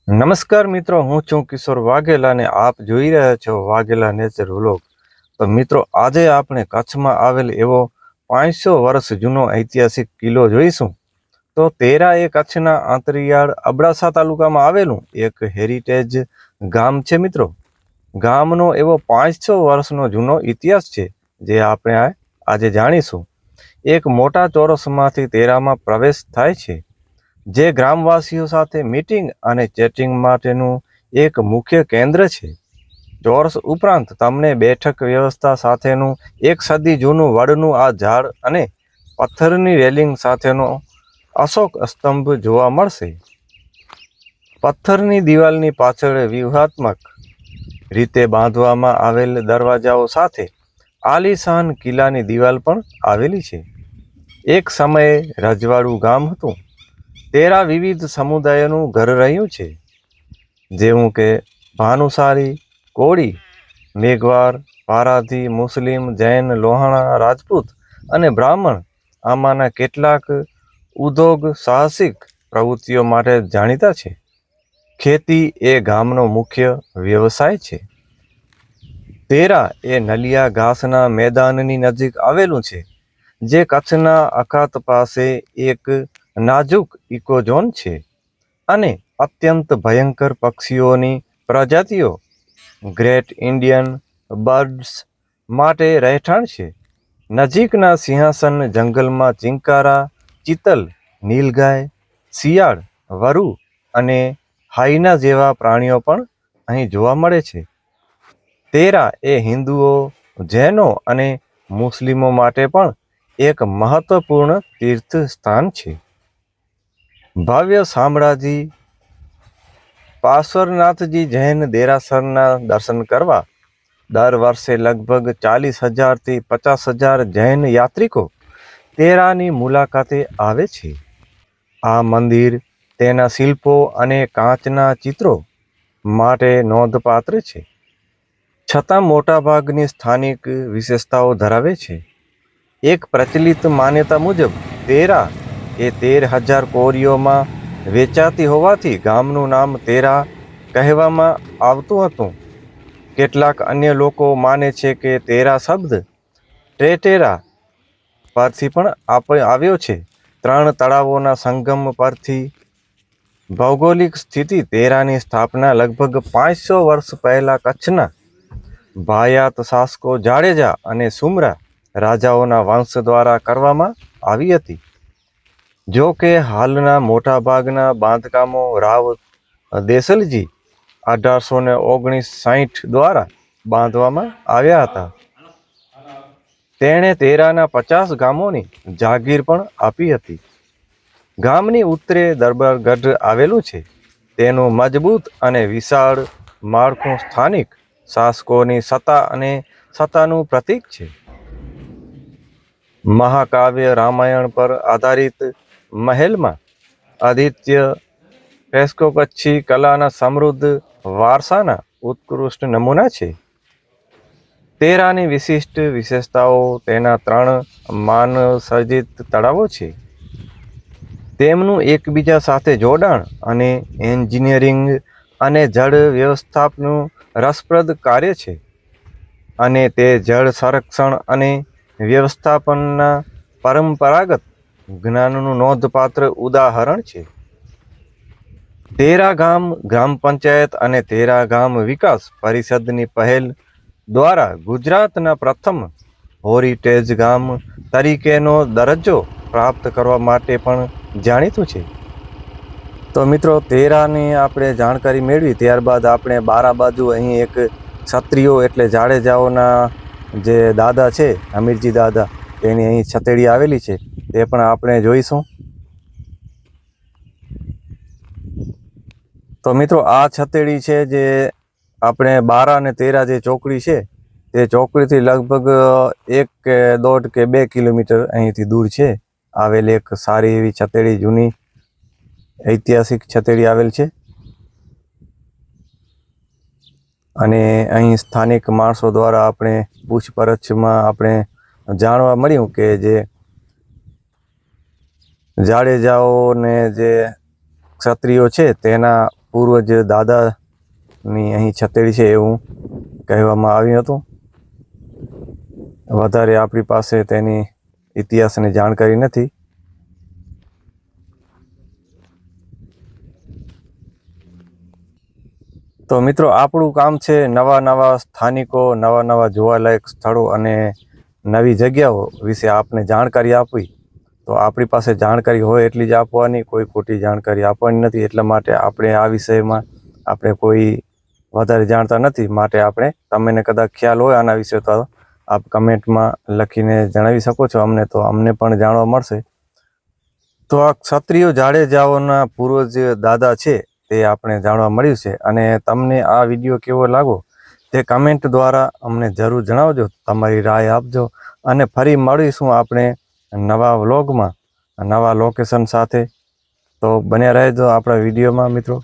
નમસ્કાર મિત્રો, હું છું કિશોર વાઘેલા અને આપ જોઈ રહ્યા છો વાઘેલા નેચર વ્લોગ. તો મિત્રો, આજે આપણે કચ્છમાં આવેલ એવો 500 વર્ષ જૂનો ઐતિહાસિક કિલ્લો જોઈશું. તો તેરા એ કચ્છના અંતરિયાળ અબડાસા તાલુકામાં આવેલું એક હેરિટેજ ગામ છે મિત્રો. ગામનો એવો 500 વર્ષનો જૂનો ઇતિહાસ છે જે આપણે આજે જાણીશું. એક મોટા ચોરસમાંથી તેરામાં પ્રવેશ થાય છે, જે ગ્રામવાસીઓ સાથે મીટિંગ અને ચેટિંગ માટેનું એક મુખ્ય કેન્દ્ર છે. ચોરસ ઉપરાંત તમને બેઠક વ્યવસ્થા સાથેનું એક સદી જૂનું વડનું આ ઝાડ અને પથ્થરની રેલિંગ સાથેનો અશોક સ્તંભ જોવા મળશે. પથ્થરની દિવાલની પાછળ વ્યૂહાત્મક રીતે બાંધવામાં આવેલ દરવાજાઓ સાથે આલીશાન કિલ્લાની દિવાલ પણ આવેલી છે. એક સમયે રજવાડું ગામ હતું. તેરા વિવિધ સમુદાયોનું ઘર રહ્યું છે, જેવું કે ભાનુશાળી, કોળી, મેઘવાર, પારાધી, મુસ્લિમ, જૈન, લોહાણા, રાજપૂત અને બ્રાહ્મણ. આમાંના કેટલાક ઉદ્યોગ સાહસિક પ્રવૃત્તિઓ માટે જાણીતા છે. ખેતી એ ગામનો મુખ્ય વ્યવસાય છે. તેરા એ નલિયા ઘાસના મેદાનની નજીક આવેલું છે, જે કચ્છના અખાત પાસે એક નાજુક ઇકોઝોન છે અને અત્યંત ભયંકર પક્ષીઓની પ્રજાતિઓ ગ્રેટ ઇન્ડિયન બર્ડ્સ માટે રહેઠાણ છે. નજીકના સિંહાસન જંગલમાં ચિંકારા, ચિતલ, નીલગાય, શિયાળ, વરુ અને હાઈના જેવા પ્રાણીઓ પણ અહીં જોવા મળે છે. તેરા એ હિન્દુઓ, જૈનો અને મુસ્લિમો માટે પણ એક મહત્વપૂર્ણ તીર્થ સ્થાન છે. ભવ્ય શામળાજી પાર્શ્વનાથજી જૈન દેરાસરના દર્શન કરવા દર વર્ષે લગભગ 40,000 થી 50,000 જૈન યાત્રિકો તેરાની મુલાકાતે આવે છે. આ મંદિર તેના શિલ્પો અને કાચના ચિત્રો માટે નોંધપાત્ર છે, છતાં મોટાભાગની સ્થાનિક વિશેષતાઓ ધરાવે છે. એક પ્રચલિત માન્યતા મુજબ તેરા એ 13,000 કોરીઓમાં વેચાતી હોવાથી ગામનું નામ તેરા કહેવામાં આવતું હતું. કેટલાક અન્ય લોકો માને છે કે તેરા શબ્દ ટેટેરા પરથી પણ આવ્યો છે, 3 તળાવોના સંગમ પરથી. ભૌગોલિક સ્થિતિ તેરાની સ્થાપના લગભગ 500 વર્ષ પહેલા કચ્છના ભાયાત શાસકો જાડેજા અને સુમરા રાજાઓના વંશ દ્વારા કરવામાં આવી હતી. જો કે હાલના મોટાભાગના બાંધકામો રાવ દેસલજી 1859 દ્વારા બાંધવામાં આવ્યા હતા. તેણે તેરાના 50 ગામોની જાગીર પણ આપી હતી. ગામની ઉત્તરે દરબારગઢ આવેલું છે. તેનું મજબૂત અને વિશાળ માળખું સ્થાનિક શાસકોની સત્તા અને સત્તાનું પ્રતીક છે. મહાકાવ્ય રામાયણ પર આધારિત મહેલમાં આદિત્ય ફ્રેસ્કો કચ્છી કલાના સમૃદ્ધ વારસાના ઉત્કૃષ્ટ નમૂના છે. તેરાની વિશિષ્ટ વિશેષતાઓ તેના 3 માનવસર્જિત તળાવો છે, તેમનું એકબીજા સાથે જોડાણ અને એન્જિનિયરિંગ અને જળ વ્યવસ્થાપનનું રસપ્રદ કાર્ય છે, અને તે જળ સંરક્ષણ અને વ્યવસ્થાપનના પરંપરાગત જ્ઞાનનું નોંધપાત્ર ઉદાહરણ છે. તેરા ગામ ગ્રામ પંચાયત અને તેરા ગામ વિકાસ પરિષદની પહેલ દ્વારા ગુજરાતના પ્રથમ હેરિટેજ ગામ તરીકેનો દરજ્જો પ્રાપ્ત કરવા માટે પણ જાણીતું છે. તો મિત્રો, તેરાની આપણે જાણકારી મેળવી ત્યારબાદ આપણે બારા બાજુ અહીં એક ક્ષત્રિયો એટલે જાડેજાઓના જે દાદા છે, હમીરજી દાદા, તેની અહીં છતેડી આવેલી છે, તે પણ આપણે જોઈશું. તો મિત્રો, આ છતેડી છે જે આપણે બારા અને તેરા જે ચોકડી છે, તે ચોકડીથી લગભગ 1 કે 1.5 કે 2 કિલોમીટર અહીંથી દૂર છે આવેલ એક સારી એવી છતેડી, જૂની ઐતિહાસિક છતેડી આવેલ છે. અને અહીં સ્થાનિક માણસો દ્વારા આપણે પૂછપરછમાં આપણે જાણવા મળ્યું કે જે જાડેજાઓને જે ક્ષત્રિયો છે તેના પૂર્વજ દાદાની અહીં છતેડી છે એવું કહેવામાં આવ્યું હતું. વધારે આપણી પાસે તેની ઇતિહાસની જાણકારી નથી. તો મિત્રો, આપણું કામ છે નવા સ્થાનિકો, નવા જોવાલાયક સ્થળો અને નવી જગ્યાઓ વિશે આપને જાણકારી આપવી. તો આપણી પાસે જાણકારી હોય એટલી જ આપવાની, કોઈ ખોટી જાણકારી આપવાની નથી. એટલા માટે આપણે આ વિષયમાં આપણે કોઈ વધારે જાણતા નથી. માટે આપણે તમને કદાચ ખ્યાલ હોય આના વિશે તો આપ કમેન્ટમાં લખીને જણાવી શકો છો અમને, તો અમને પણ જાણવા મળશે. તો આ ક્ષત્રિય જાડેજાઓના પૂર્વજ દાદા છે તે આપણે જાણવા મળ્યું છે. અને તમને આ વિડીયો કેવો લાગો તે કમેન્ટ દ્વારા અમને જરૂર જણાવજો, તમારી રાય આપજો. અને ફરી મળીશું આપણે નવા વ્લોગમાં, નવા લોકેશન સાથે. તો બન્યા રહેજો આપણા વિડીયોમાં મિત્રો.